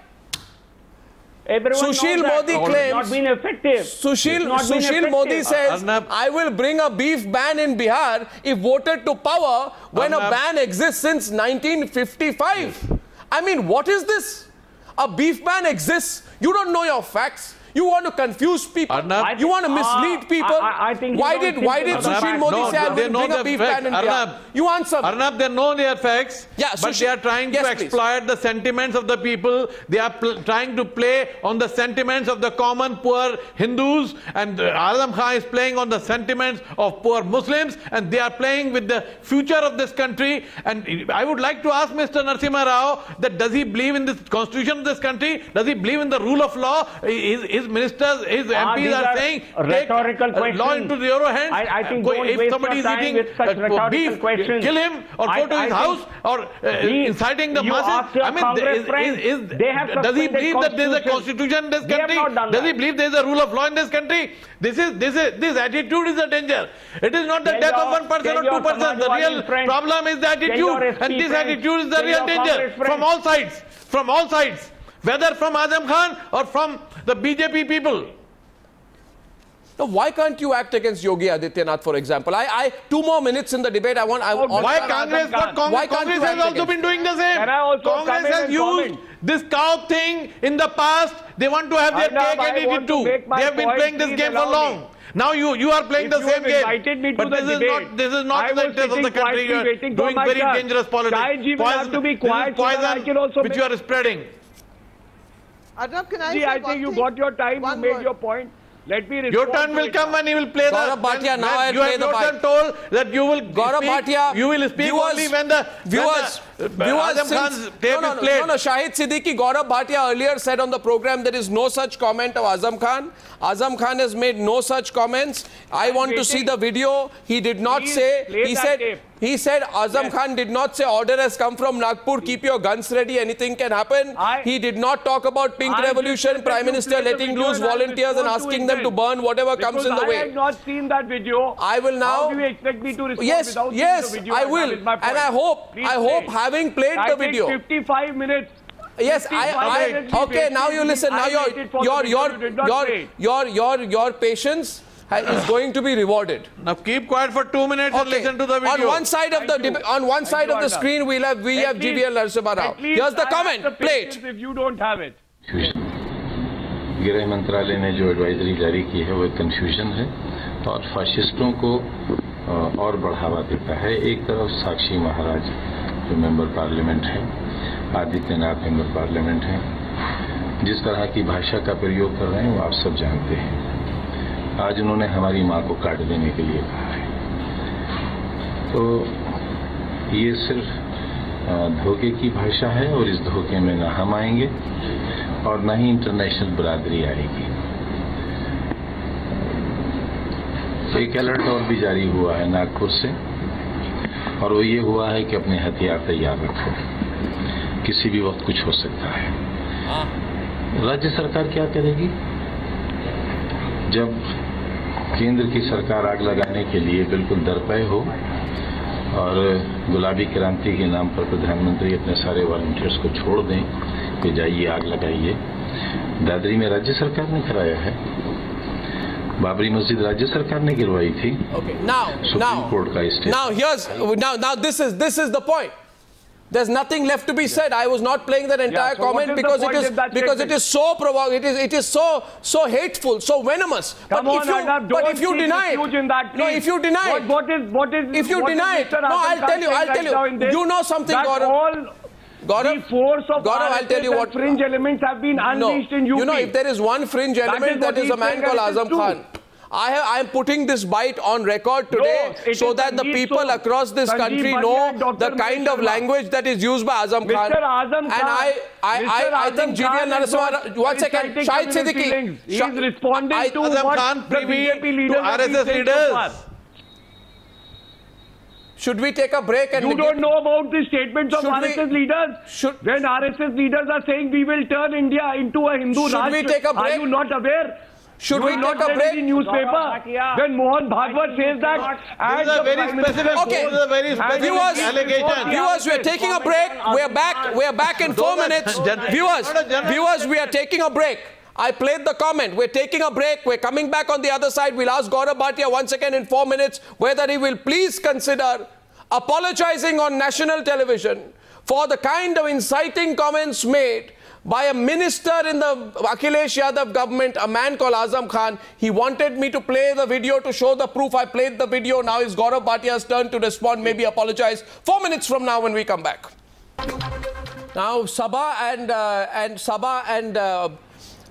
Sushil Modi claims, not been effective. Sushil Modi says, I will bring a beef ban in Bihar if voted to power, when a ban exists since 1955. I mean, what is this? A beef ban exists. You don't know your facts. You want to confuse people. You want to mislead people. I think why did Sushil Modi say I will bring a beef ban in Bihar? You answer. Arnab, they know their facts, but they are trying to exploit the sentiments of the people. They are trying to play on the sentiments of the common poor Hindus, and Azam Khan is playing on the sentiments of poor Muslims, and they are playing with the future of this country. And I would like to ask Mr. Narasimha Rao that does he believe in the constitution of this country? Does he believe in the rule of law? His ministers, his MPs are saying, take law into your hands. I think if somebody is eating beef, kill him or go to his house, or inciting the masses. I mean, does he believe that there is a constitution in this country? Does he believe there is a rule of law in this country? This attitude is a danger. It is not the death of one person or two persons. The real problem is the attitude, and this attitude is the real danger from all sides. From all sides. Whether from Azam Khan or from the BJP people. Now, why can't you act against Yogi Adityanath, for example? 2 more minutes in the debate. Why Congress? Congress has also been doing the same. Congress has used this cow thing in the past. They want to have their cake and eat it too. They have been playing this game for long. Now you are playing the same game. But this is not the interest of the country. You are doing very dangerous politics. Poison which you are spreading. Arnab, can I say I think you got your time, you made your point. Let me respond. Your turn will come when you will play Gaurav Bhatia, now I play the part. Told that you will Gaurav Bhatia, you will speak only when the viewers No, Shahid Siddiqui, Gaurav Bhatia earlier said on the program there is no such comment of Azam Khan. Azam Khan has made no such comments. I want to see the video. He did not say. He said Azam Khan did not say order has come from Nagpur. Keep your guns ready. Anything can happen. He did not talk about Pink Revolution. Prime Minister letting loose volunteers and asking them to burn whatever comes in the way. I have not seen that video. I will now. How do you expect me to respond without yes, seeing the video? I will. And I hope having played the video. 55 minutes. Yes, okay, now you listen. Now your patience is going to be rewarded. Now keep quiet for 2 minutes and listen to the video. On one side of the screen we have GVL Narasimha Rao. Here's the comment. Play it. If you don't have it. गृह मंत्रालय ने जो advisory जारी की है वो एक confusion है और फाशिस्टों को और बढ़ावा देता है। एक तरफ साक्षी महाराज जो मेंबर पार्लियामेंट हैं, आदित्यनाथ मेंबर पार्लियामेंट हैं, जिस तरह की भाषा का प्रयोग कर रहे हैं वो आप सब जानते हैं। आज उन्होंने हमारी मां को काट देने के लिए कहा है, तो ये सिर्फ धोखे की भाषा है और इस धोखे में न हम आएंगे और न ही इंटरनेशनल बरादरी आएगी। एक अलर्ट और भी जारी हुआ है नागपुर से और वो ये हुआ है कि अपने हथियार तैयार रखो, किसी भी वक्त कुछ हो सकता है। राज्य सरकार क्या करेगी जब केंद्र की सरकार आग लगाने के लिए बिल्कुल दरपे हो और गुलाबी क्रांति के नाम पर प्रधानमंत्री अपने सारे वॉलंटियर्स को छोड़ दें कि जाइए आग लगाइए। दादरी में राज्य सरकार ने कराया है, बाबरी मस्जिद राज्य सरकार ने गिरवाई थी। सुप्रीम कोर्ट का Now this is the point. There's nothing left to be said. I was not playing that entire comment because it is so provocative. It is so hateful, so venomous. But if you deny it, if you deny it, no, I'll tell you. You know something, Gaurav. The force of I'll tell you what fringe elements have been unleashed in UP. You know, if there is one fringe element, that is a man called Azam Khan. I am putting this bite on record today so that the people across this country know the kind of language that is used by Azam Khan. And I think GVL Narasimha, one second, Shahid Siddiqui. He is responding to Azam Khan privy to RSS leaders. Should we take a break? And you don't know about the statements of RSS leaders? When RSS leaders are saying we will turn India into a Hindu Rashtra, we take a break? Are you not aware? Should we take a break? Newspaper. When Mohan Bhagwat says that, this is a very specific, okay. This is a very specific allegation. Viewers, we are taking a break. We are back in 4 minutes. Viewers, we are taking a break. I played the comment. We're taking a break. We're coming back on the other side. We'll ask Gaurav Bhatia once again in 4 minutes whether he will please consider apologizing on national television for the kind of inciting comments made by a minister in the Akhilesh Yadav government, a man called Azam Khan. He wanted me to play the video to show the proof. I played the video. Now it's Gaurav Bhatia's turn to respond, maybe apologize. 4 minutes from now when we come back. Now, Sabah and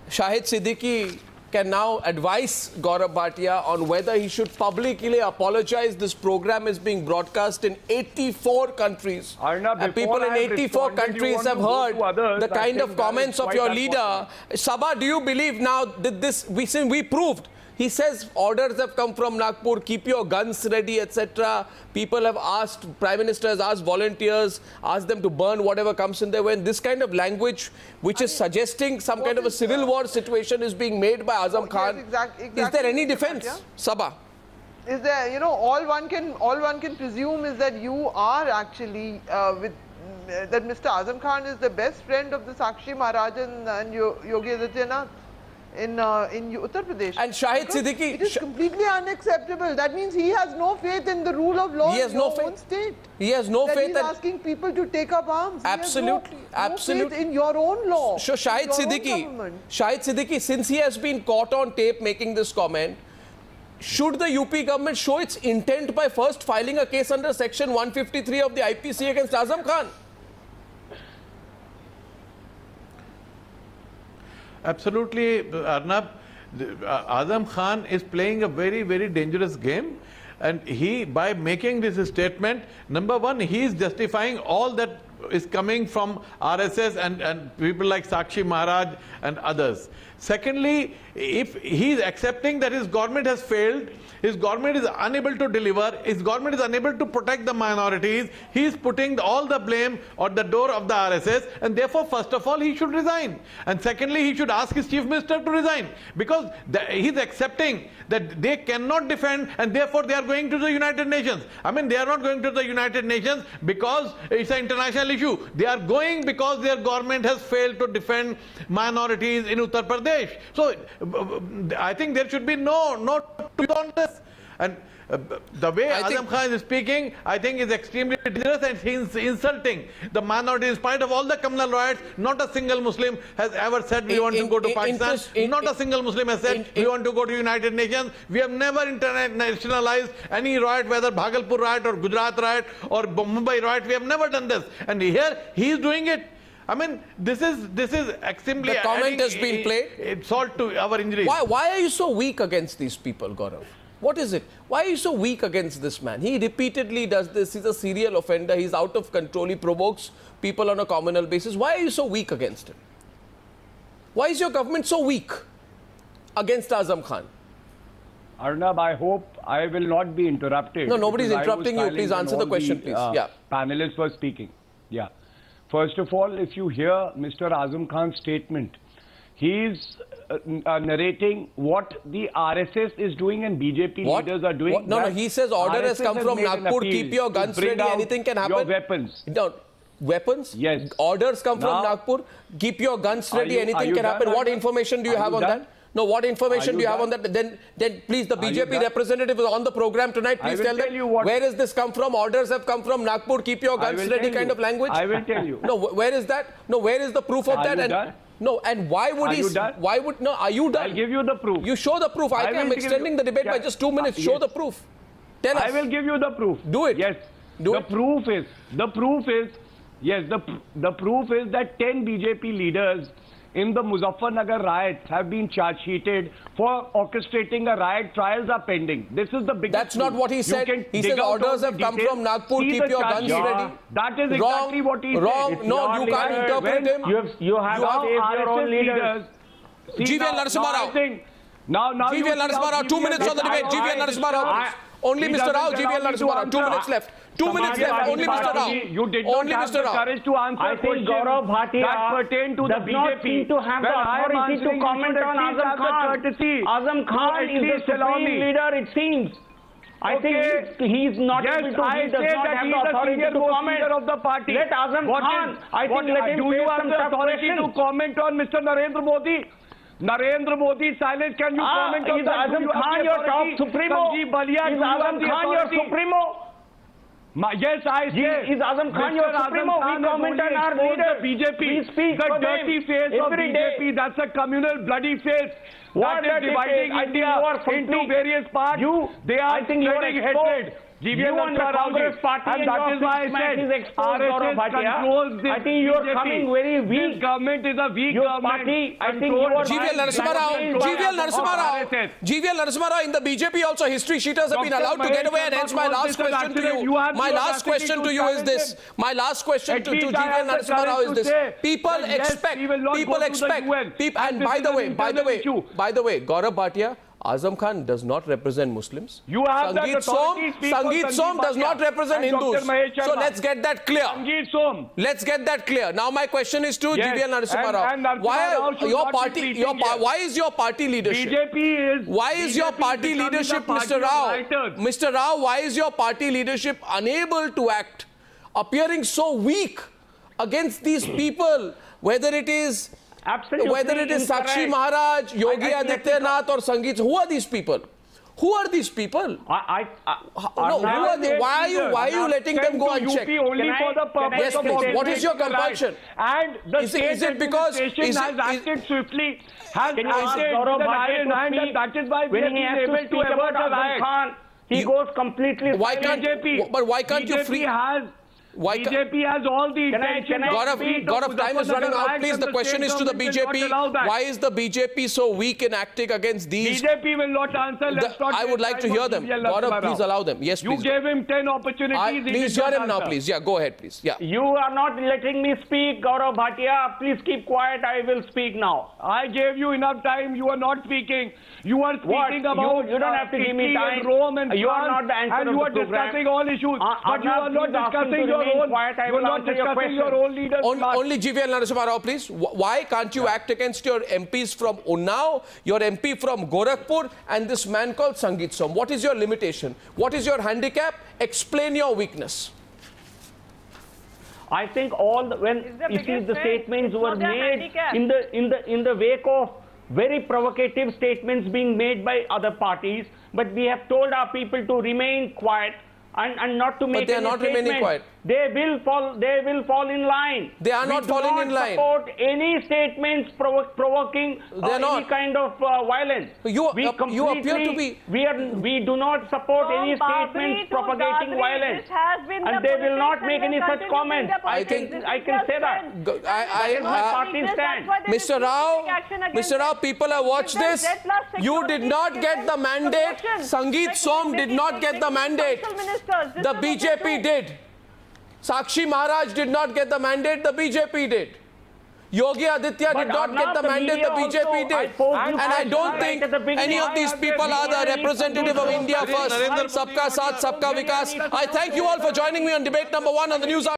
Shahid Siddiqui can now advise Gaurav Bhatia on whether he should publicly apologize. This program is being broadcast in 84 countries. And people in 84 countries have heard the kind of comments of your leader. Sabah, do you believe now that this, we proved, he says orders have come from Nagpur, keep your guns ready, etc. People have asked, Prime Minister has asked volunteers, asked them to burn whatever comes in their way. And this kind of language, which is suggesting some kind of a civil war situation, is being made by Azam Khan. Yes, exactly. Is there any defense, Sabah? Is there, you know, all one can presume is that you are actually that Mr. Azam Khan is the best friend of the Sakshi Maharaj and Yogi Adityanath in Uttar Pradesh. And Shahid Siddiqui, it is completely unacceptable. That means he has no faith in the rule of law in your own state. He has no faith. He's asking people to take up arms. Absolutely, absolutely. Faith in your own law. So Shahid Siddiqui, since he has been caught on tape making this comment, should the UP government show its intent by first filing a case under Section 153 of the IPC against Azam Khan? Absolutely, Arnab. Azam Khan is playing a very, very dangerous game. And he, by making this statement, number one, he is justifying all that is coming from RSS and people like Sakshi Maharaj and others. Secondly, if he is accepting that his government has failed, his government is unable to deliver, his government is unable to protect the minorities, he is putting all the blame on the door of the RSS, and therefore, first of all, he should resign. And secondly, he should ask his chief minister to resign, because he is accepting that they cannot defend, and therefore they are going to the United Nations. I mean, they are not going to the United Nations because it's an international issue. They are going because their government has failed to defend minorities in Uttar Pradesh. So I think there should be no truth on this. And the way Azam Khan is speaking, I think is extremely dangerous, and he's insulting the minority. In spite of all the communal riots, not a single Muslim has ever said we want to go to Pakistan. Not a single Muslim has said we want to go to United Nations. We have never internationalized any riot, whether Bhagalpur riot or Gujarat riot or Mumbai riot. We have never done this. And here he is doing it. I mean, this is extremely... The comment has been played. It's salt to our injuries. Why are you so weak against these people, Gaurav? What is it? Why are you so weak against this man? He repeatedly does this. He's a serial offender. He's out of control. He provokes people on a communal basis. Why are you so weak against him? Why is your government so weak against Azam Khan? Arnab, I hope I will not be interrupted. No, nobody's interrupting you. Please answer the question, please. Panelists were speaking. Yeah. First of all, if you hear Mr. Azam Khan's statement, he is narrating what the RSS is doing and BJP leaders are doing. No, he says order has come from Nagpur, keep your guns ready, anything can happen. Your weapons. No, weapons? Yes. Orders come from Nagpur, keep your guns ready, anything can happen. What information do you have on that? No, what information do you have on that? Then please, the BJP representative is on the program tonight. Please tell them where has this come from? Orders have come from Nagpur. Keep your guns ready kind of language. I will tell you. No, where is that? No, where is the proof of that? And no, and why would he? Why would no? Are you done? I'll give you the proof. You show the proof. I am extending the debate by just 2 minutes. Show the proof. Tell us. I will give you the proof. Do it. Yes. The proof is that 10 BJP leaders in the Muzaffarnagar riots have been charge sheeted for orchestrating a riot. Trials are pending. This is the biggest. That's not what he said. He said orders have come from Nagpur. Keep your guns ready. That is exactly what he said. Wrong. No, you can't interpret him. You have your own leaders. GVL Narasimha Rao. Now GVL Narasimha Rao. 2 minutes on the debate. GVL Narasimha Rao. Only Mr. Rao, GVL Narasimha Rao. 2 minutes left. 2 minutes left. Only Mr. Rao. You did not have the courage to answer questions that pertain to the BJP. Not seem to have the authority to comment on Azam Khan. Azam Khan is the supreme leader, it seems. I think he's not able to, he does not have the authority to comment. Of the party. Let Azam Khan, I think let him do you face have some the tough authority questions. to comment on Mr. Narendra Modi? Narendra Modi silence, can you comment on that? Is Azam Khan your top supremo? Is Azam Khan your supremo? Yes, I say. Is Azam Khan your supremo? We comment on our leader. BJP. We speak the for dirty them face of every BJP. day. That's a communal bloody face. What that is dividing India into various parts. They are spreading hatred. You and the Congress party and that is why I said RSS controls this. I think you are coming very weak. This government is a weak government. I think GVL Narasimha Rao in the BJP also history cheaters have been allowed to get away, and hence my last question to you. My last question to you is this. My last question to GVL Narasimha Rao is this. People expect, and by the way, Gaurav Bhatia, Azam Khan does not represent Muslims. Sangeet Som does not represent Hindus. So let's get that clear. Let's get that clear. Now my question is to GVL Narasimha Rao. Why is your party leadership? Why is your party leadership, Mr. Rao? Mr. Rao, why is your party leadership unable to act, appearing so weak against these people, whether it is Sakshi Maharaj, Yogi Adityanath or Sangeet? Who are these people? Who are these people? Why are you letting them go unchecked? Yes, please. What is your compulsion? And the is it because has acted swiftly, has acted with an iron hand, and that is why when he has to speak about Azam Khan, he goes completely. Why can't you free? BJP has all the intention. Gaurav, time is running out. Please, the question is to the BJP. Why is the BJP so weak in acting against these? BJP will not answer. I would like to hear them. Gaurav, please allow them. Yes, please. You gave him 10 opportunities. Please hear him now, please. Yeah, go ahead, please. Yeah. You are not letting me speak, Gaurav Bhatia. Please keep quiet. I will speak now. I gave you enough time. You are not speaking. You are speaking about you don't have to give me time. Rome and you are not the answer and you are discussing all issues. But you are not discussing your own. You are not discussing your own leaders. Only GVL Narasimha Rao, please. Why can't you act against your MPs from Unnao, your MP from Gorakhpur, and this man called Sangeet Som? What is your limitation? What is your handicap? Explain your weakness. I think when you see the statements were made in the wake of very provocative statements being made by other parties, but we have told our people to remain quiet and not to make any statements. But they are not remaining quiet. They will fall in line. They are not falling in line. We do not support any statements provoking any kind of violence. You appear to be. We do not support any statements propagating violence, and they will not make any such comments. I can say that. My party stand. Mr. Rao, people have watched this. You did not get the mandate. Sangeet Som did not get the mandate. The BJP did. Sakshi Maharaj did not get the mandate, the BJP did. Yogi Aditya did not get the mandate, the BJP did. And I don't think any of these people are the representative of India first. Sabka Saath, Sabka Vikas. I thank you all for joining me on debate number 1 on the News Hour.